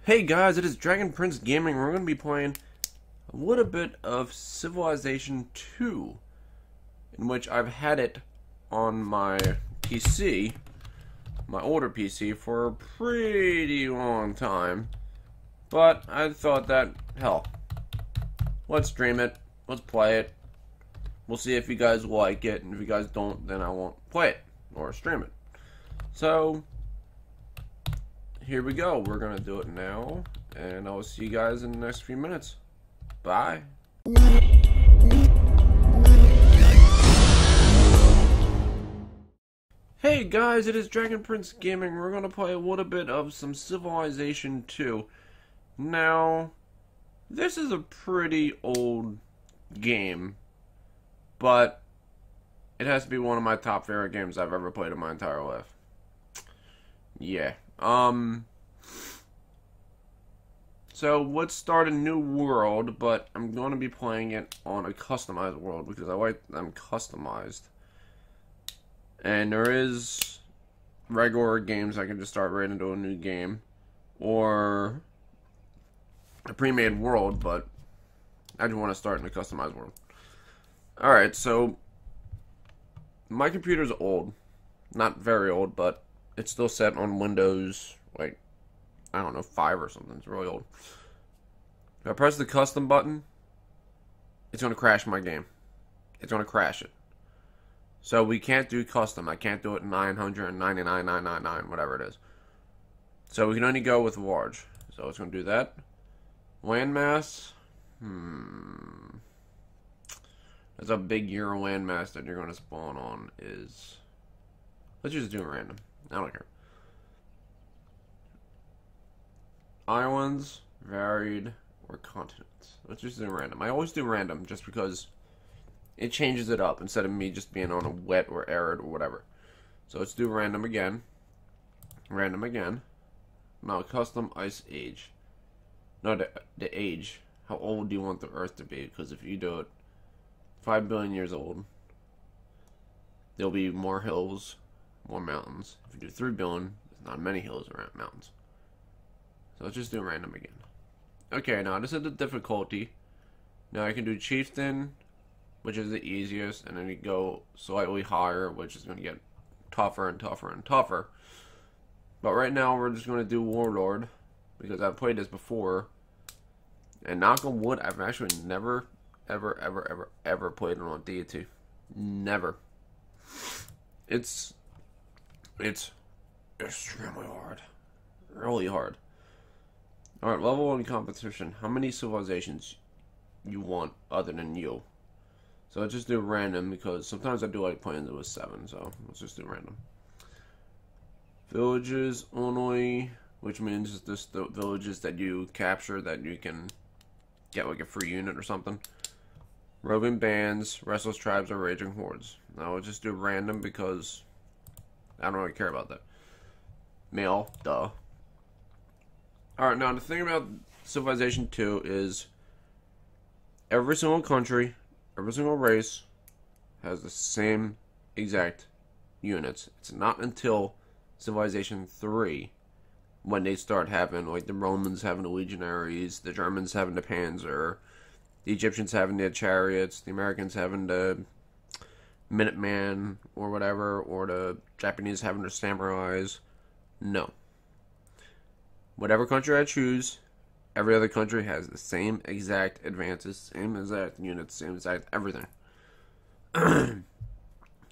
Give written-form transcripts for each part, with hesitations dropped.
Hey guys, it is Dragon Prince Gaming. We're going to be playing a little bit of Civilization 2, in which I've had it on my PC, my older PC, for a pretty long time. But I thought that, hell, let's stream it, let's play it. We'll see if you guys like it, and if you guys don't, then I won't play it or stream it. So here we go. We're gonna do it now, and I'll see you guys in the next few minutes. Bye. Hey guys, it is Dragon Prince Gaming. We're gonna play a little bit of some Civilization 2. Now, this is a pretty old game, but it has to be one of my top favorite games I've ever played in my entire life. Yeah. So let's start a new world, but I'm going to be playing it on a customized world because I like them customized. And there is regular games I can just start right into a new game, or a pre-made world, but I just want to start in a customized world. Alright, so my computer's old. Not very old, but it's still set on Windows, like, I don't know, 5 or something. It's really old. If I press the custom button, it's going to crash my game. It's going to crash it. So we can't do custom. I can't do it 999.999, whatever it is. So we can only go with large. So it's going to do that. Landmass. That's a big Euro landmass that you're going to spawn on is... Let's just do it random. I don't care. Islands, varied, or continents. Let's just do random. I always do random just because it changes it up instead of me just being on a wet or arid or whatever. So let's do random again. Random again. Now custom ice age. No, the age. How old do you want the Earth to be? Because if you do it 5 billion years old, there'll be more hills, more mountains. If you do 3 billion, there's not many hills around mountains. So let's just do random again. Okay, now this is the difficulty. Now I can do Chieftain, which is the easiest, and then you go slightly higher, which is going to get tougher and tougher and tougher. But right now we're just going to do Warlord, because I've played this before. And knock on wood, I've actually never, ever played it on Deity. Never. It's extremely hard. Really hard. Alright, level 1 competition. How many civilizations you want other than you? So let's just do random, because sometimes I do like playing it with 7, so let's just do random. Villages only, which means just the villages that you capture that you can get like a free unit or something. Roving bands, restless tribes, or raging hordes. Now we'll just do random because I don't really care about that. Male, duh. Alright, now the thing about Civilization 2 is every single country, every single race has the same exact units. It's not until Civilization 3 when they start having, like, the Romans having the legionaries, the Germans having the Panzer, the Egyptians having their chariots, the Americans having the Minuteman or whatever, or the Japanese having their samurais. No. Whatever country I choose, every other country has the same exact advances, same exact units, same exact everything.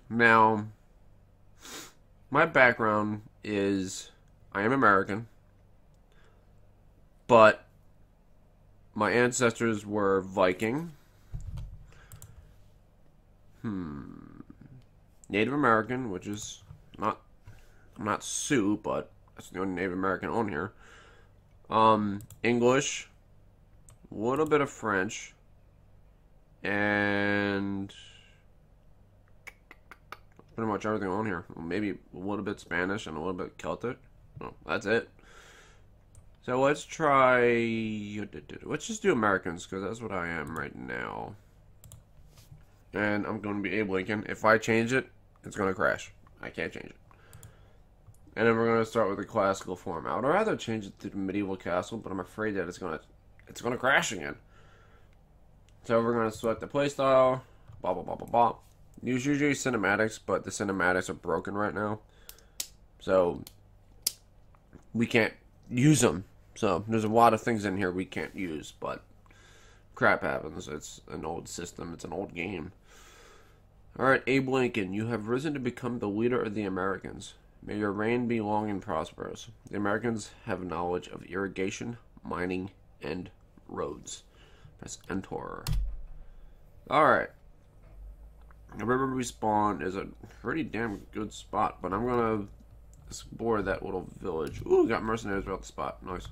Now, my background is I am American, but my ancestors were Viking, Native American, which is I'm not Sioux, but that's the only Native American on here. English, a little bit of French, and pretty much everything on here. Maybe a little bit Spanish and a little bit Celtic. Oh, that's it. So let's just do Americans, because that's what I am right now. And I'm going to be Abe Lincoln. If I change it, it's going to crash. I can't change it. And then we're gonna start with the classical form. I would rather change it to the medieval castle, but I'm afraid that it's gonna crash again. So we're gonna select the playstyle, blah blah blah blah blah. Use usually cinematics, but the cinematics are broken right now, so we can't use them. So there's a lot of things in here we can't use, but crap happens. It's an old system. It's an old game. Alright, Abe Lincoln, you have risen to become the leader of the Americans. May your reign be long and prosperous. The Americans have knowledge of irrigation, mining, and roads. Press Enter. Alright. River Respawn is a pretty damn good spot, but I'm gonna explore that little village. Ooh, we got mercenaries about the spot. Nice.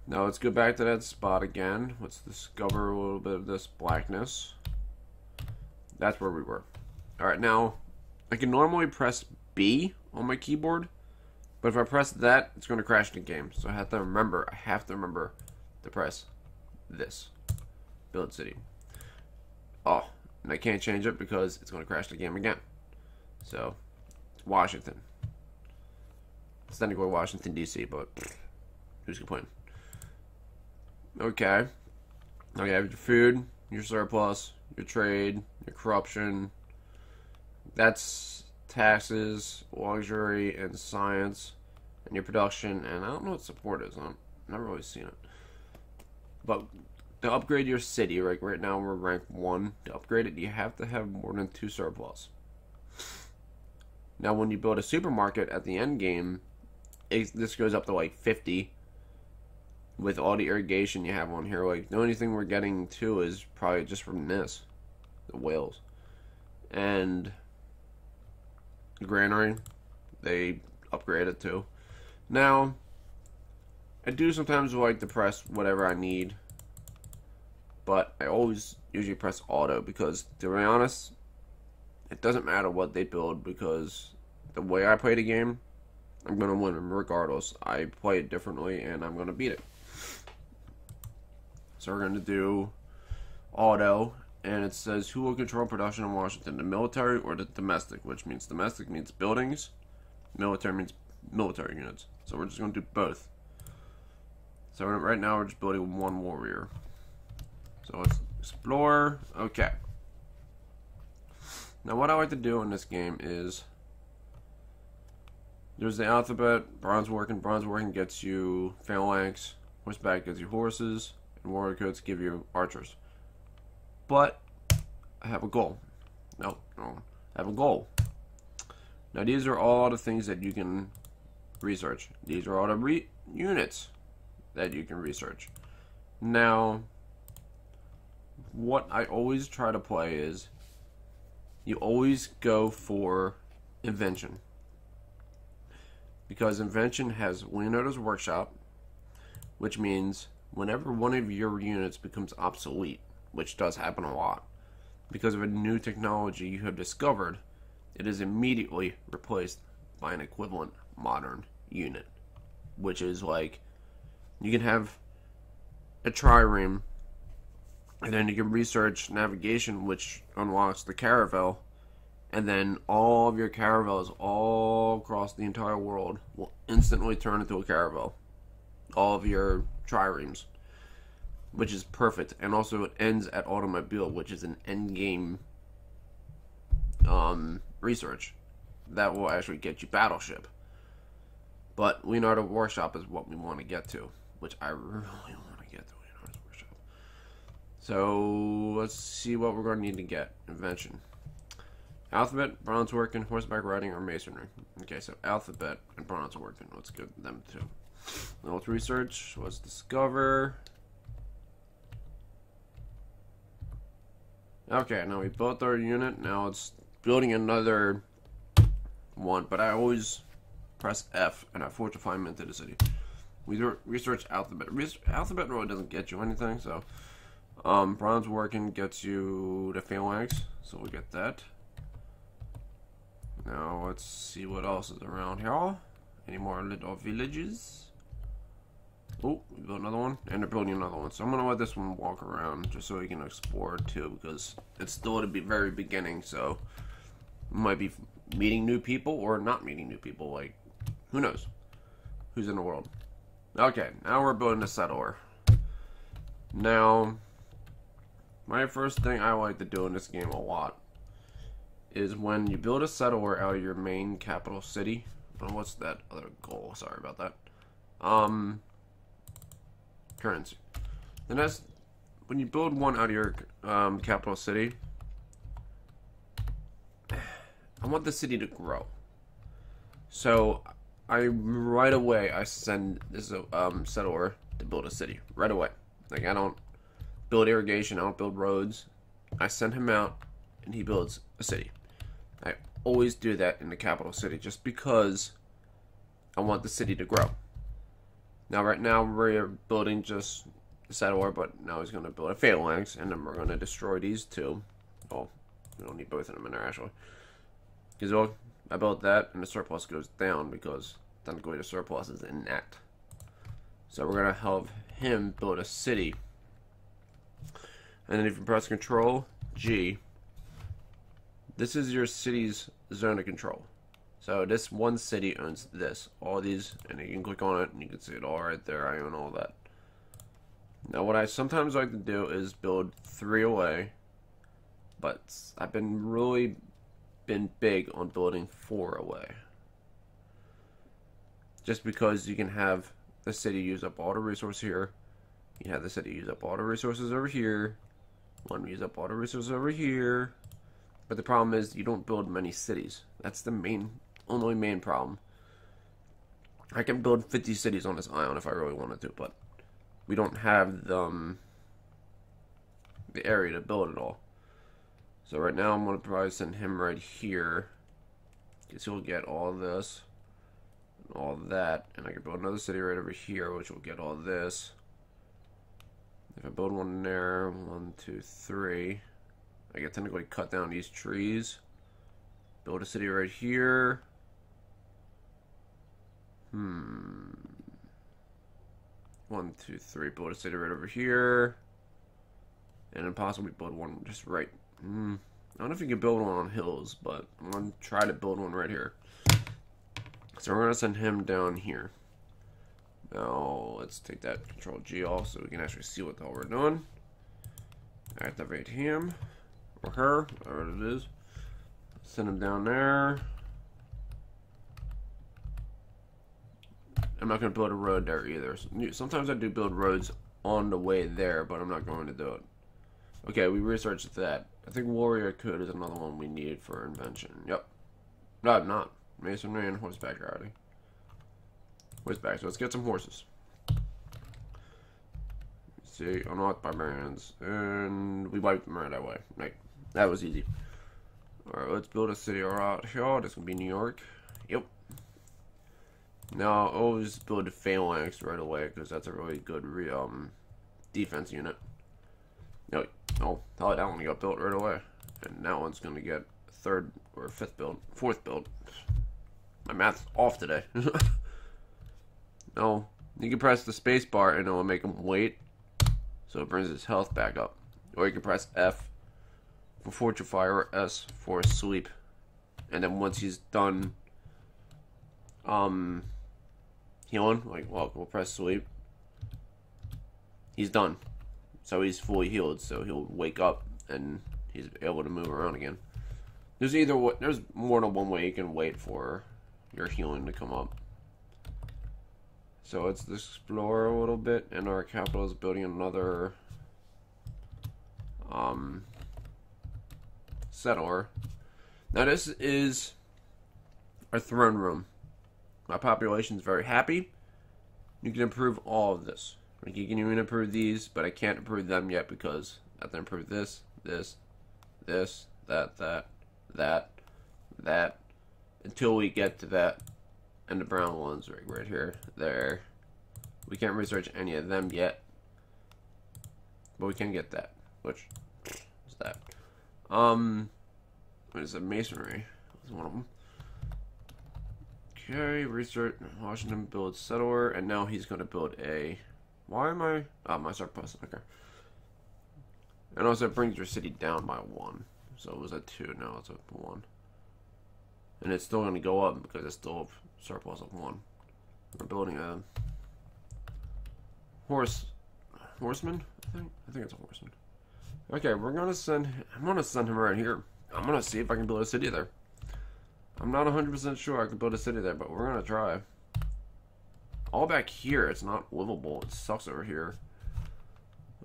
Now let's go back to that spot again. Let's discover a little bit of this blackness. That's where we were. Alright, now I can normally press B on my keyboard, but if I press that, it's going to crash the game. So I have to remember to press this. Build city. Oh, and I can't change it because it's going to crash the game again. So, it's Washington. It's technically Washington, D.C., but who's complaining? Okay. Now you have your food, your surplus, your trade, your corruption. That's taxes, luxury, and science, and your production. And I don't know what support is. I've never really seen it. But to upgrade your city, like right now we're rank 1. To upgrade it, you have to have more than 2 surplus. Now when you build a supermarket at the end game, this goes up to like 50. With all the irrigation you have on here, like the only thing we're getting to is probably just from this, the whales, and the granary. They upgrade it too. Now, I do sometimes like to press whatever I need, but I always usually press auto because, to be honest, it doesn't matter what they build because the way I play the game, I'm gonna win them regardless. I play it differently and I'm gonna beat it. So we're going to do auto, and it says who will control production in Washington, the military or the domestic, which means domestic means buildings, military means military units. So we're just going to do both. So right now we're just building 1 warrior. So let's explore. Okay. Now what I like to do in this game is there's the alphabet, bronze working. Bronze working gets you phalanx, horseback gets you horses, and warrior coats give you archers. But I have a goal. No, I have a goal. Now these are all the things that you can research. These are all the units that you can research. Now, what I always try to play is you always go for invention. Because invention has Leonardo's workshop, which means whenever one of your units becomes obsolete, which does happen a lot, because of a new technology you have discovered, it is immediately replaced by an equivalent modern unit. Which is like, you can have a trireme, and then you can research navigation, which unlocks the caravel, and then all of your caravels all across the entire world will instantly turn into a caravel. All of your triremes, which is perfect. And also it ends at automobile, which is an end game research that will actually get you battleship. But Leonardo Workshop is what we want to get to, which I really want to get to Leonardo's Workshop. So let's see what we're going to need to get. Invention. Alphabet, bronze working, horseback riding, or masonry. Okay, so alphabet and bronze working. Let's go to them too. Now let's research. Let's discover. Okay, now we built our unit. Now it's building another one. But I always press F and I forge refinement into the city. We research alphabet. Alphabet really doesn't get you anything. So bronze working gets you the phalanx. So we get that. Now let's see what else is around here. Any more little villages? Oh, we built another one, and they're building another one. So I'm gonna let this one walk around just so we can explore too, because it's still at the very beginning. So we might be meeting new people or not meeting new people. Like Who knows? Who's in the world? Okay, now we're building a settler. Now, my first thing I like to do in this game a lot is when you build a settler out of your main capital city. Oh, what's that other goal? Sorry about that. Currency. Then that's when you build one out of your capital city. I want the city to grow. So right away I send this settler to build a city right away. Like, I don't build irrigation, I don't build roads. I send him out and he builds a city. I always do that in the capital city just because I want the city to grow. Now right now we're building just a settler, but now he's going to build a phalanx, and then we're going to destroy these two. Oh, we don't need both of them in there actually. Because I built that and the surplus goes down because technically the surplus is in that. So we're going to have him build a city. And then if you press Control G, this is your city's zone of control. So this one city owns this, all these, and you can click on it and you can see it all right there. I own all that. Now what I sometimes like to do is build 3 away, but I've been big on building 4 away. Just because you can have the city use up all the resources here. You have the city use up all the resources over here. One use up all the resources over here. But the problem is you don't build many cities. That's the only main problem. I can build 50 cities on this island if I really wanted to, but we don't have the area to build it all. So right now I'm going to probably send him right here, because he'll get all this and all that, and I can build another city right over here which will get all this. If I build one there, 1, 2, 3, I can technically cut down these trees, build a city right here. 1, 2, 3, build a city right over here, and then possibly build one just right. I don't know if you can build one on hills, but I'm going to try to build one right here. So we're going to send him down here. Now, let's take that Control G off so we can actually see what the hell we're doing. Activate him, or her, whatever it is. Send him down there. I'm not going to build a road there either. Sometimes I do build roads on the way there, but I'm not going to do it. Okay, we researched that. I think warrior code is another one we need for invention. Yep. No, not. Masonry and horseback riding. Horseback, so let's get some horses. See, unlock barbarians. And we wiped them right away. Right. That was easy. Alright, let's build a city around here. This will be New York. Yep. Now, I'll always build a phalanx right away, because that's a really good defense unit. No, that one got built right away. And that one's going to get 3rd or 5th build. 4th build. My math's off today. No, you can press the space bar and it will make him wait. So it brings his health back up. Or you can press F for fortify or S for sleep. And then once he's done healing, we'll press sleep. He's done. So he's fully healed, so he'll wake up and he's able to move around again. There's more than one way you can wait for your healing to come up. So let's explore a little bit, and our capital is building another settler. Now this is our throne room. My population is very happy. You can improve all of this. Like, you can even improve these, but I can't improve them yet because I have to improve this, that, until we get to that, and the brown ones right here, there. We can't research any of them yet, but we can get that. Which is that? What is it? Masonry is one of them. Okay, research. Washington builds settler, and now he's going to build a. Why am I? Oh, my surplus. Okay. And also, it brings your city down by 1. So it was at 2, now it's at 1. And it's still going to go up because it's still a surplus of 1. We're building a horseman, I think it's a horseman. Okay, I'm gonna send him right here. I'm gonna see if I can build a city there. I'm not 100% sure I can build a city there, but we're gonna try. All back here, it's not livable. It sucks over here.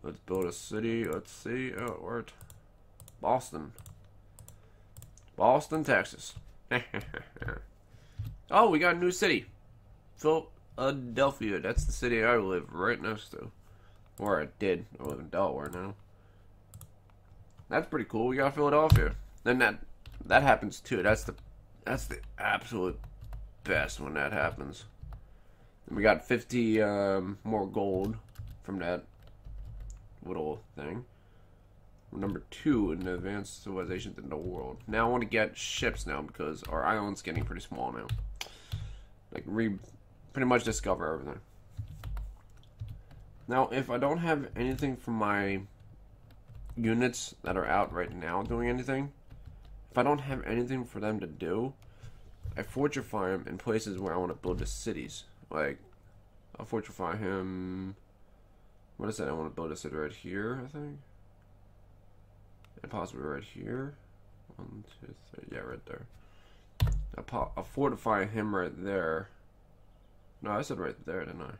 Let's build a city. Let's see. Oh, it worked. Boston, Texas. Oh, we got a new city. Philadelphia. That's the city I live right next to. Or I did. I live in Delaware now. That's pretty cool. We got Philadelphia. Then that happens too. That's the absolute best when that happens. And we got 50 more gold from that little thing. We're number 2 in the advanced civilizations in the world. Now I want to get ships now because our island's getting pretty small now. Like pretty much discover everything. Now, if I don't have anything from my units that are out right now doing anything, if I don't have anything for them to do, I fortify them in places where I want to build the cities. Like, I'll fortify him. What is that? I want to build a city right here, I think. And possibly right here. 1, 2, 3. Yeah, right there. I'll fortify him right there. No, I said right there, didn't I?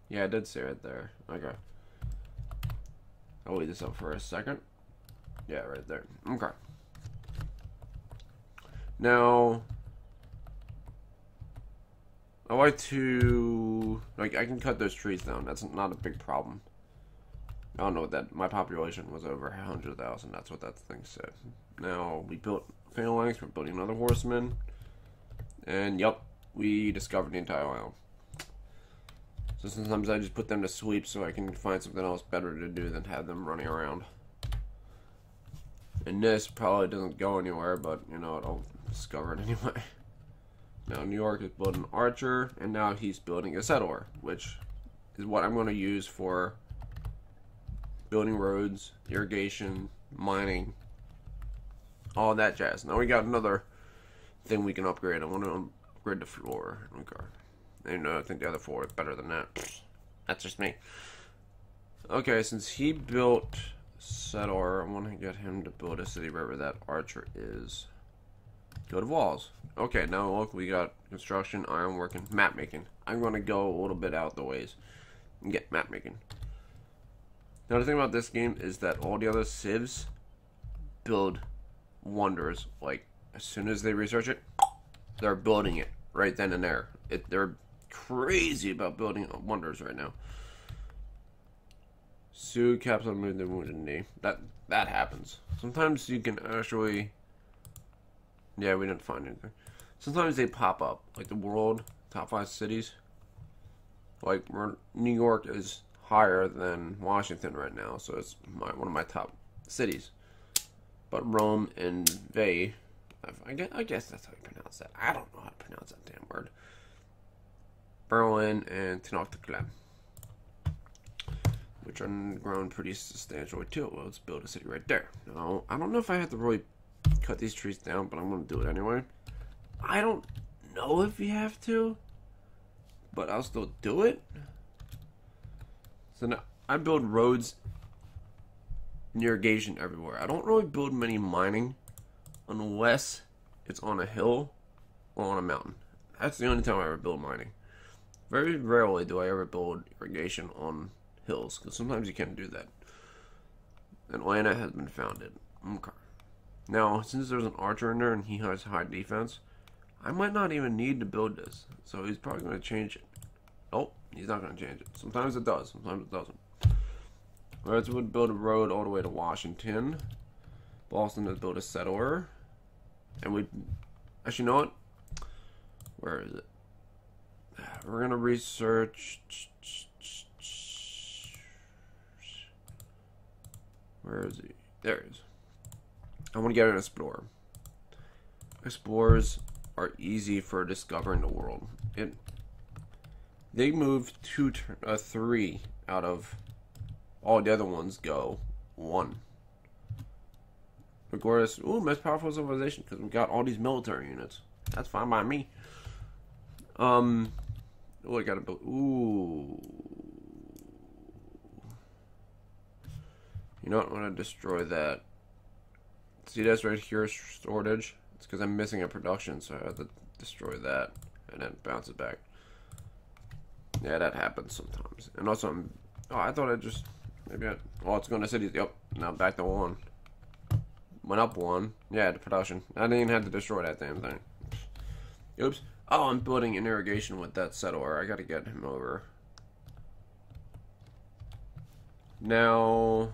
Yeah, I did say right there. Okay. I'll leave this up for a second. Yeah, right there. Okay. Now, I like to, like, I can cut those trees down. That's not a big problem. I don't know what that, my population was over 100,000. That's what that thing said. Now, we built phalanx. We're building another horseman. And, yep, we discovered the entire island. So sometimes I just put them to sleep so I can find something else better to do than have them running around. And this probably doesn't go anywhere, but, you know, I'll discover it anyway. Now, New York is building an archer, and now he's building a settler, which is what I'm going to use for building roads, irrigation, mining, all that jazz. Now we got another thing we can upgrade. I want to upgrade the floor. Okay. And I think the other floor is better than that. That's just me. Okay, since he built settler, I want to get him to build a city wherever that archer is. Go to walls. Okay, now look, we got construction, ironwork, and map making. I'm going to go a little bit out the ways and get map making. Now the thing about this game is that all the other civs build wonders. Like, as soon as they research it, they're building it right then and there. They're crazy about building wonders right now. Sue caps on the wounded knee. That happens. Sometimes you can actually. Yeah, we didn't find anything. Sometimes they pop up, like the world top 5 cities. Like New York is higher than Washington right now, so it's one of my top cities. But Rome and Vey, I guess that's how you pronounce that. I don't know how to pronounce that damn word. Berlin and Tenochtitlan, which are grown pretty substantially too. Well, let's build a city right there. Now, I don't know if I have to really cut these trees down, but I'm going to do it anyway. I don't know if you have to, but I'll still do it. So now, I build roads and irrigation everywhere. I don't really build many mining unless it's on a hill or on a mountain. That's the only time I ever build mining. Very rarely do I ever build irrigation on hills, because sometimes you can't do that. Atlanta has been founded. Okay. Now, since there's an archer in there and he has high defense, I might not even need to build this. So he's probably going to change it. Oh, he's not going to change it. Sometimes it does, sometimes it doesn't. Alright, so we'll build a road all the way to Washington. Boston has built a settler. And we... Actually, you know what? Where is it? We're going to research... Where is he? There he is. I want to get an explorer. Explorers are easy for discovering the world. They move 3 out of all the other ones go 1. Regardless, ooh, most powerful civilization because we got all these military units. That's fine by me. Oh, I gotta build. Ooh. You know what? I'm gonna destroy that. See, that's right here, storage. It's because I'm missing a production, so I have to destroy that and then bounce it back. Yeah, that happens sometimes. And also, oh, I thought I just maybe. Oh, it's going to cities. Yep. Now back to 1. Went up 1. Yeah, the production. I didn't even have to destroy that damn thing. Oops. Oh, I'm building an irrigation with that settler. I gotta get him over. Now,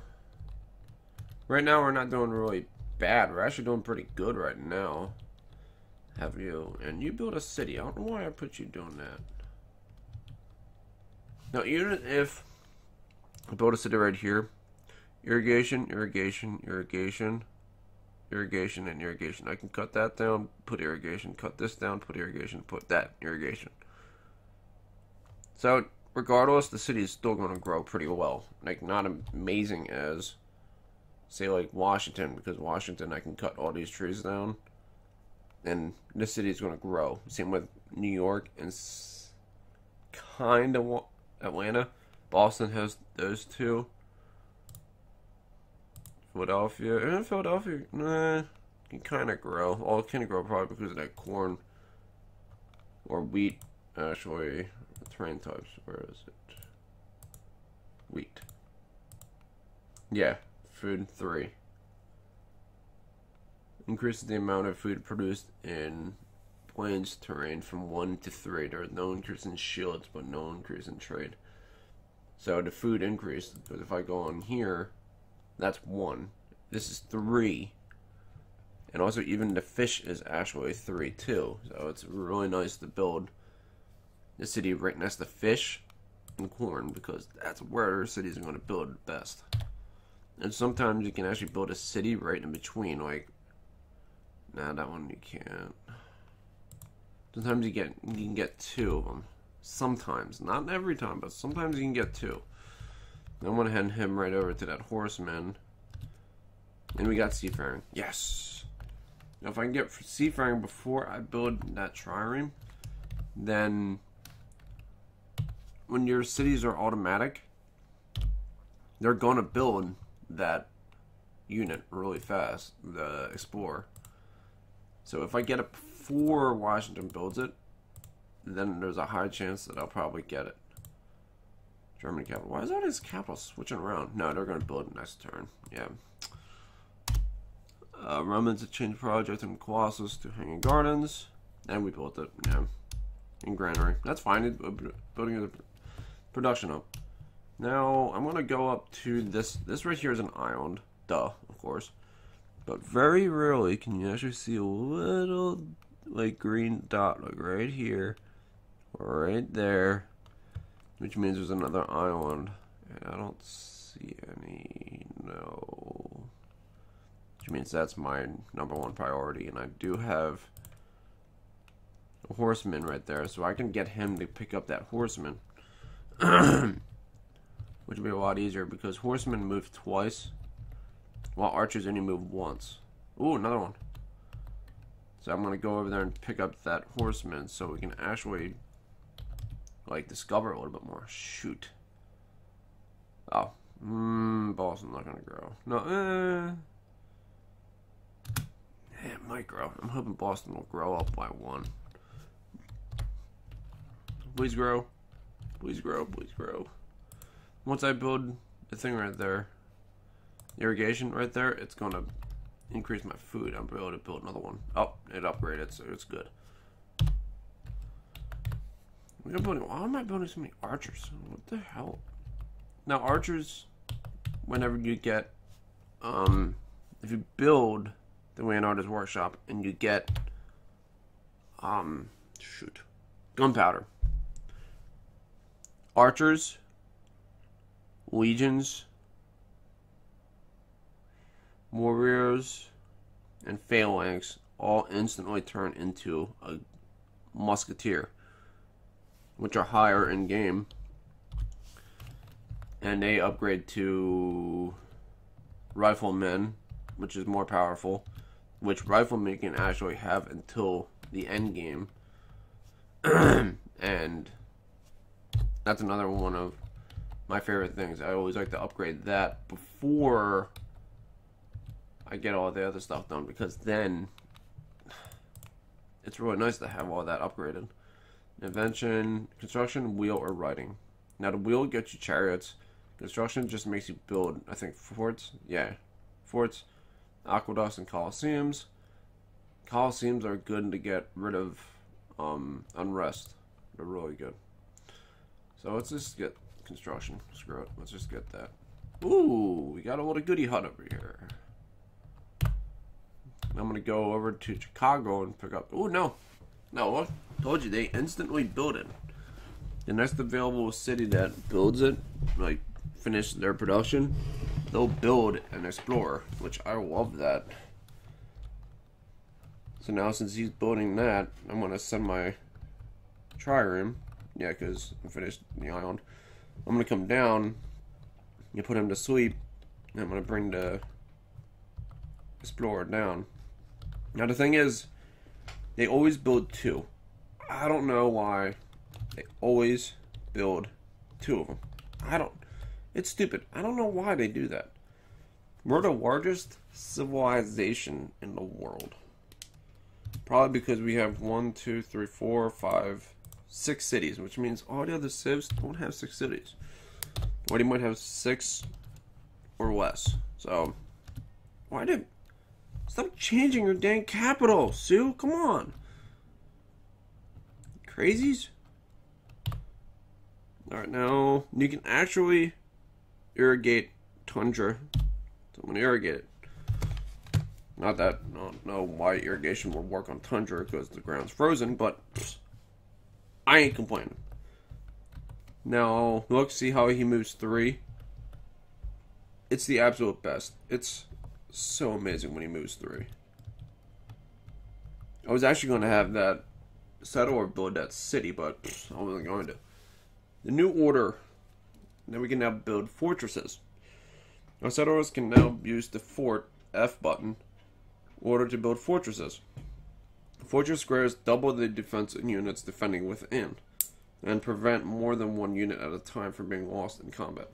right now we're not doing really bad. We're actually doing pretty good right now. Have you? And you build a city. I don't know why I put you doing that. Now, even if I build a city right here, irrigation, irrigation, irrigation, irrigation, and irrigation. I can cut that down, put irrigation, cut this down, put irrigation, put that irrigation. So, regardless, the city is still going to grow pretty well. Like, not amazing as, say, like Washington, because Washington, I can cut all these trees down, and the city is going to grow. Same with New York and kind of Atlanta. Boston has those two. Philadelphia, nah, can kind of grow. Well, it can grow probably because of that corn or wheat. Actually, terrain types. Where is it? Wheat. Yeah, food 3. Increases the amount of food produced in plains terrain from 1 to 3. There is no increase in shields, but no increase in trade. So the food increased, because if I go on here, that's 1. This is 3. And also even the fish is actually 3 too. So it's really nice to build the city right next to fish and corn, because that's where cities are going to build best. And sometimes you can actually build a city right in between. Like, nah, that one you can't. Sometimes you can get 2 of them. Sometimes, not every time, but sometimes you can get 2. I'm gonna hand him right over to that horseman. And we got seafaring. Yes! Now if I can get seafaring before I build that trireme, then when your cities are automatic, they're gonna build that unit really fast, the explorer. So if I get it before Washington builds it, then there's a high chance that I'll probably get it. German capital. Why is all these capitals switching around? No, they're going to build next turn. Yeah. Romans changed project from Colossus to Hanging Gardens. And we built it. Yeah. In Granary. That's fine. Building the production up. Now, I'm going to go up to this. This right here is an island. Duh, of course. But very rarely can you actually see a little, like, green dot, like, right here. Right there. Which means there's another island. And I don't see any. No. Which means that's my #1 priority. And I do have a horseman right there. So I can get him to pick up that horseman. Which would be a lot easier because horsemen move twice, while archers only move once. Ooh, another one. So I'm going to go over there and pick up that horseman so we can actually, like, discover a little bit more. Shoot. Oh. Boston's not going to grow. No, it might grow. I'm hoping Boston will grow up by 1. Please grow. Please grow. Please grow. Once I build the thing right there, irrigation right there, it's going to increase my food. I'll be able to build another one. Oh, it upgraded, so it's good. Why am I building so many archers? What the hell? Now, archers, whenever you get, if you build the Leonardo's Workshop and you get, gunpowder. Archers, legions, warriors, and phalanx all instantly turn into a musketeer, which are higher in game, and they upgrade to riflemen which is more powerful, which riflemen can actually have until the end game. And that's another one of my favorite things. I always like to upgrade that before I get all the other stuff done, because then it's really nice to have all that upgraded. Invention, construction, wheel, or riding. Now the wheel gets you chariots. Construction just makes you build, I think, forts. Yeah, forts, aqueducts, and coliseums. Coliseums are good to get rid of unrest. They're really good. So let's just get construction. Screw it. Let's just get that. Ooh, we got a little goodie hut over here. I'm gonna go over to Chicago and pick up. Ooh, no. No, I told you, they instantly build it. The next available city that builds it, like, finish their production, they'll build an explorer, which I love that. So now, since he's building that, I'm gonna send my trireme. Yeah, because I finished the island. I'm gonna come down and put him to sleep, and I'm gonna bring the explorer down. Now the thing is, they always build two. I don't know why they always build two of them. It's stupid. I don't know why they do that. We're the largest civilization in the world. Probably because we have 1, 2, 3, 4, 5, 6 cities, which means all the other civs don't have 6 cities. Or they might have 6 or less. So, why did... Stop changing your dang capital, Sue. Come on. Crazies? Alright, now you can actually irrigate tundra. So I'm going to irrigate it. Not that I don't know why irrigation will work on tundra because the ground's frozen, but I ain't complaining. Now, look, see how he moves 3? It's the absolute best. It's so amazing when he moves 3. I was actually going to have that settle or build that city, but I wasn't going to. The new order. Now we can now build fortresses. Our settlers can now use the fort F button in order to build fortresses. Fortress squares double the defense units defending within, and prevent more than one unit at a time from being lost in combat.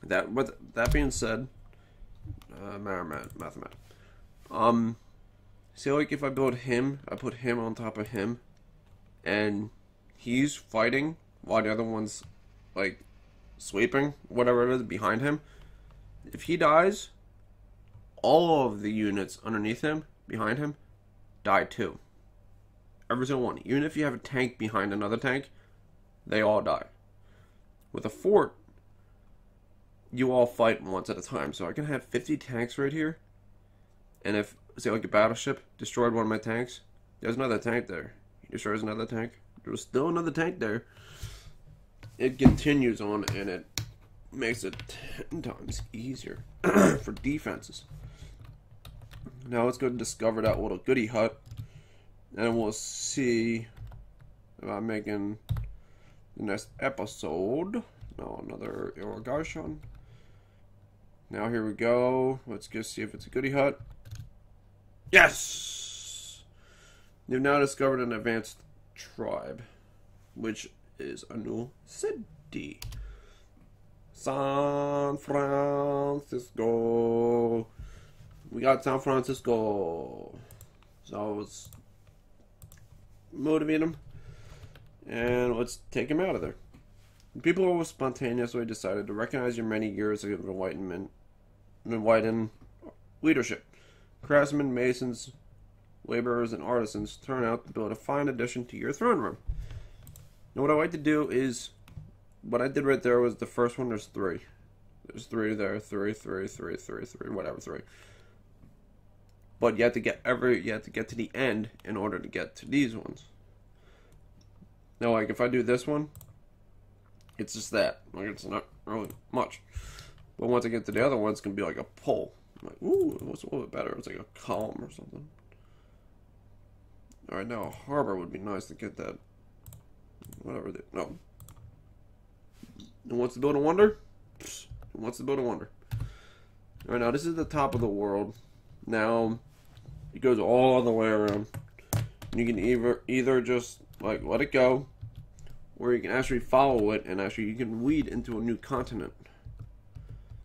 With that being said, mathematics. See, like, if I build him, I put him on top of him, and he's fighting while the other one's, like, sweeping, whatever it is, behind him. If he dies, all of the units underneath him, behind him, die too. Every single one. Even if you have a tank behind another tank, they all die. With a fort, you all fight once at a time. So I can have 50 tanks right here. And if, say, like a battleship destroyed one of my tanks, there's another tank there. He destroys another tank. There's still another tank there. It continues on, and it makes it 10 times easier for defenses. Now let's go discover that little goodie hut. And we'll see about making the next episode. No, another irrigation. Now here we go. Let's go see if it's a goodie hut. Yes! You've now discovered an advanced tribe, which is a new city. San Francisco. We got San Francisco. So let's motivate him, and let's take him out of there. People always spontaneously decided to recognize your many years of enlightened leadership. Craftsmen, masons, laborers, and artisans turn out to build a fine addition to your throne room. Now what I like to do is, what I did right there was the first one, there's 3. There's 3 there, 3, whatever, 3. But you have to get to the end in order to get to these ones. Now, like, if I do this one, it's just that. Like, it's not really much. But once I get to the other one, it's going to be like a pole. I'm like, ooh, what's a little bit better? It's like a column or something. Alright, now a harbor would be nice to get that. Whatever. No. Who wants to build a wonder? Who wants to build a wonder? Alright, now this is the top of the world. Now, it goes all the way around. And you can either just, like, let it go, or you can actually follow it, and actually you can lead into a new continent.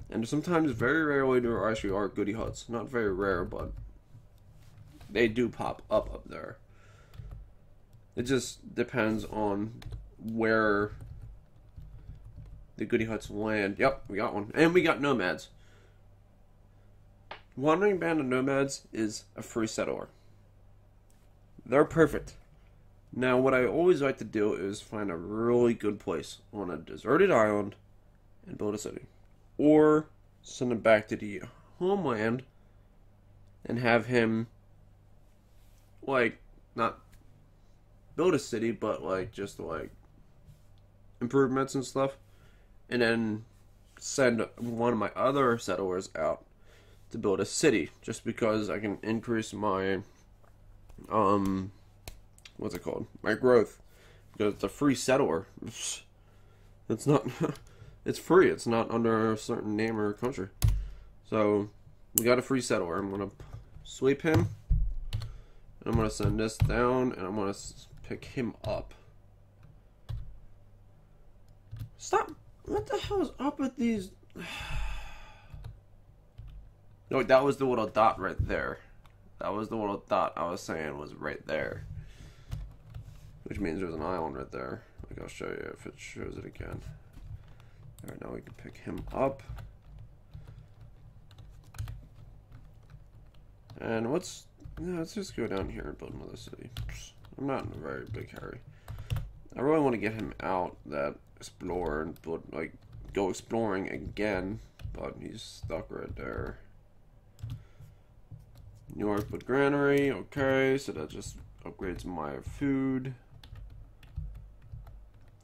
And sometimes, very rarely, there actually are goody huts. Not very rare, but they do pop up there. It just depends on where the goody huts land. Yep, we got one. And we got nomads. Wandering Band of Nomads is a free settler. They're perfect. Now, what I always like to do is find a really good place on a deserted island and build a city. Or send him back to the homeland and have him, like, not build a city, but, like, just, like, improvements and stuff. And then send one of my other settlers out to build a city, just because I can increase my, what's it called? My growth. Because it's a free settler. It's not, it's free. It's not under a certain name or country. So, we got a free settler. I'm going to sweep him. And I'm going to send this down, and I'm going to pick him up. Stop. What the hell is up with these? No, that was the little dot right there. That was the little dot I was saying was right there. Which means there's an island right there. Like, I'll show you if it shows it again. Alright, now we can pick him up. And let's just go down here and build another city. I'm not in a very big hurry. I really want to get him out, that explore, and build, like, go exploring again. But he's stuck right there. New York granary, okay, so that just upgrades my food.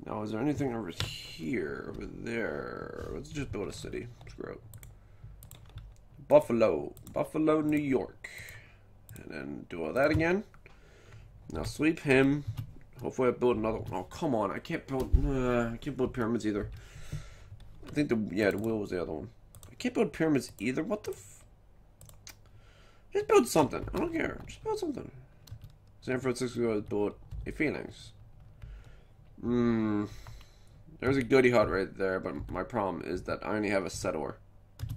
Now, is there anything over here, over there? Let's just build a city. Screw it. Buffalo, New York. And then do all that again. Now sweep him. Hopefully I build another one. Oh, come on, I can't build pyramids either. I think the wheel was the other one. I can't build pyramids either. What the just build something. I don't care. Just build something. San Francisco has built a Phoenix. There's a goody hut right there, but my problem is that I only have a settler.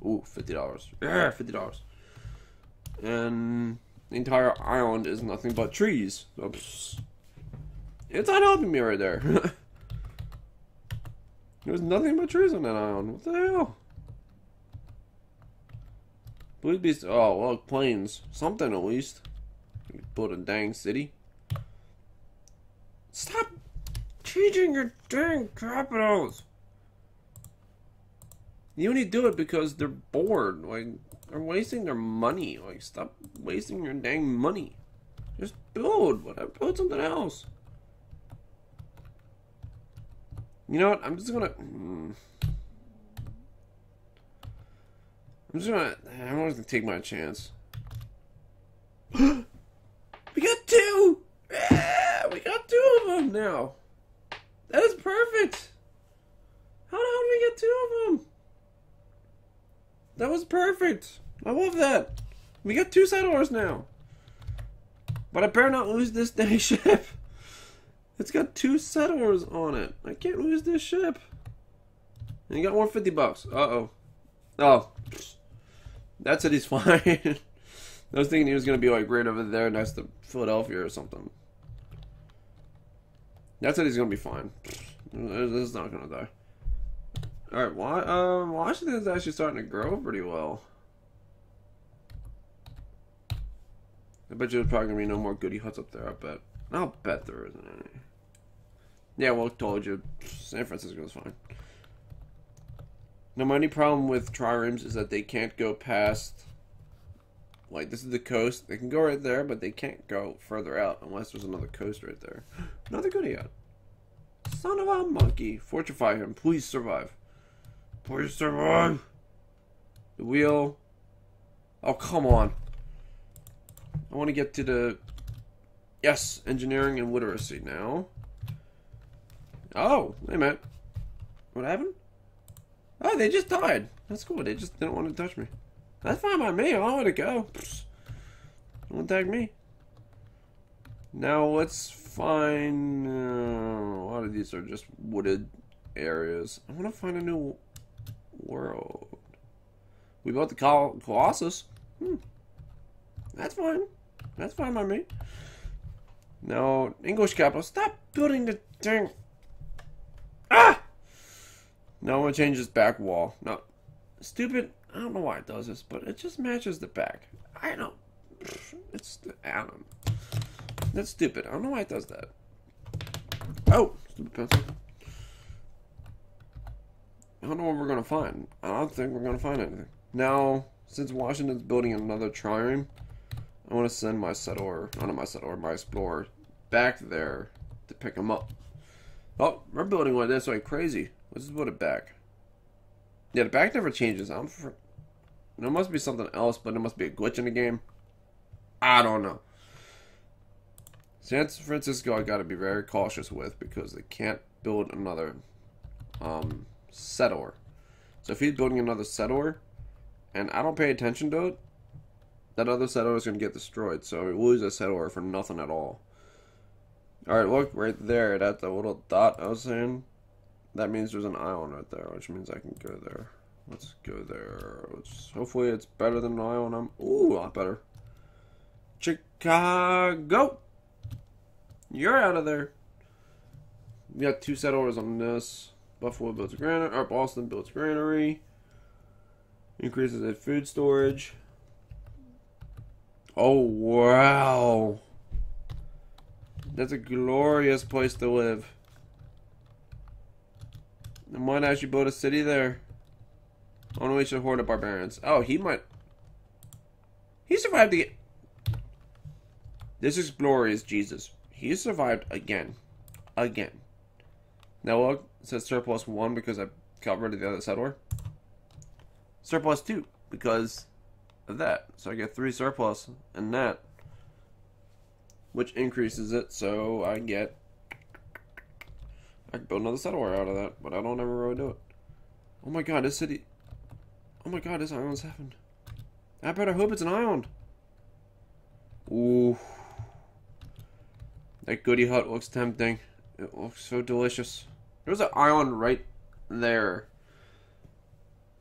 Ooh, $50. Yeah, $50. And the entire island is nothing but trees. Oops. It's not helping me right there. There's nothing but trees on that island. What the hell? Blue Beast. Oh, well, plains. Something at least. You build a dang city. Stop changing your dang capitals. You only do it because they're bored. Like, they're wasting their money. Like, stop wasting your dang money. Just build. Whatever. Build something else. You know what? I'm just gonna take my chance. We got two! Yeah, we got two of them now. That is perfect. How the hell did we get two of them? That was perfect. I love that. We got two settlers now. But I better not lose this dang ship. It's got two settlers on it. I can't lose this ship. And you got $150. Uh-oh. Oh. That city's fine. I was thinking he was going to be like right over there next to Philadelphia or something. That city's going to be fine. This is not going to die. Alright, Washington's actually starting to grow pretty well. I bet you there's probably going to be no more goody huts up there, I bet. I'll bet there isn't any. Yeah, well, I told you, San Francisco's fine. Now, my only problem with triremes is that they can't go past, like, this is the coast. They can go right there, but they can't go further out unless there's another coast right there. Another goody hut. Son of a monkey. Fortify him. Please survive. Please survive. The wheel. Oh, come on. I want to get to the... Yes, engineering and literacy now. Oh, wait a minute. What happened? Oh, they just died. That's cool. They just didn't want to touch me. That's fine by me. I want to go. Don't tag me. Now let's find. A lot of these are just wooded areas. I want to find a new world. We built the Colossus. That's fine. That's fine by me. Now, English capital. Stop building the thing. Ah! Now I'm going to change this back wall. No. Stupid. I don't know why it does this, but it just matches the back. I know. It's the Adam. That's stupid. I don't know why it does that. Oh! Stupid pencil. I don't know what we're going to find. I don't think we're going to find anything. Now, since Washington's building another trireme, I want to send my settler, not my settler, my explorer, back there to pick him up. Oh, we're building one this like crazy. Let's just build it back. Yeah, the back never changes. There must be something else, but there must be a glitch in the game. I don't know. San Francisco, I gotta be very cautious with because they can't build another settler. So if he's building another settler, and I don't pay attention to it, that other settler is gonna get destroyed. So we lose a settler for nothing at all. All right, look right there. That the little dot I was saying. That means there's an island right there, which means I can go there. Let's go there. Hopefully it's better than an island. Ooh, a lot better. Chicago! You're out of there. We got 2 settlers on this. Buffalo builds a granary, or Boston builds a granary. Increases its food storage. Oh, wow. That's a glorious place to live. I might actually build a city there. Unleash a horde of barbarians. Oh, he might. He survived again. This explorer is Jesus. He survived again. Again. Now look, it says surplus 1 because I got rid of the other settler. Surplus 2 because of that. So I get 3 surplus and that. Which increases it, so I can build another settler out of that, but I don't ever really do it. Oh my god, this city. Oh my god, this island's happened. I better hope it's an island. Ooh. That goody hut looks tempting. It looks so delicious. There's an island right there.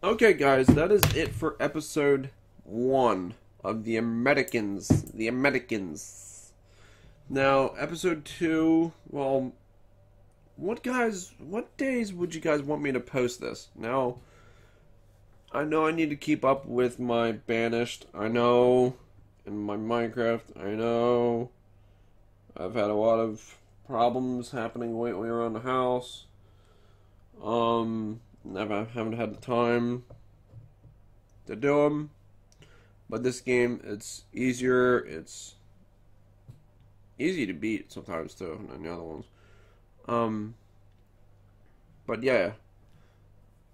Okay, guys, that is it for episode 1 of the Americans. The Americans. Now, episode 2, well, what days would you guys want me to post this? Now, I know I need to keep up with my Banished. I know, in my Minecraft, I know. I've had a lot of problems happening lately around the house. I haven't had the time to do them. But this game, it's easier. It's easy to beat sometimes too than the other ones. But yeah,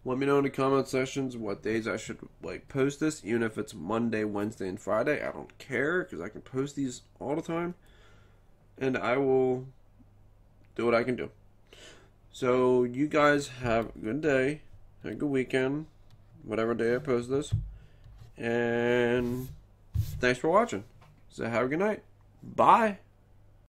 let me know in the comment sections what days I should post this, even if it's Monday, Wednesday, and Friday. I don't care because I can post these all the time, and I will do what I can do. So you guys have a good day, have a good weekend, whatever day I post this, and thanks for watching. So have a good night. Bye.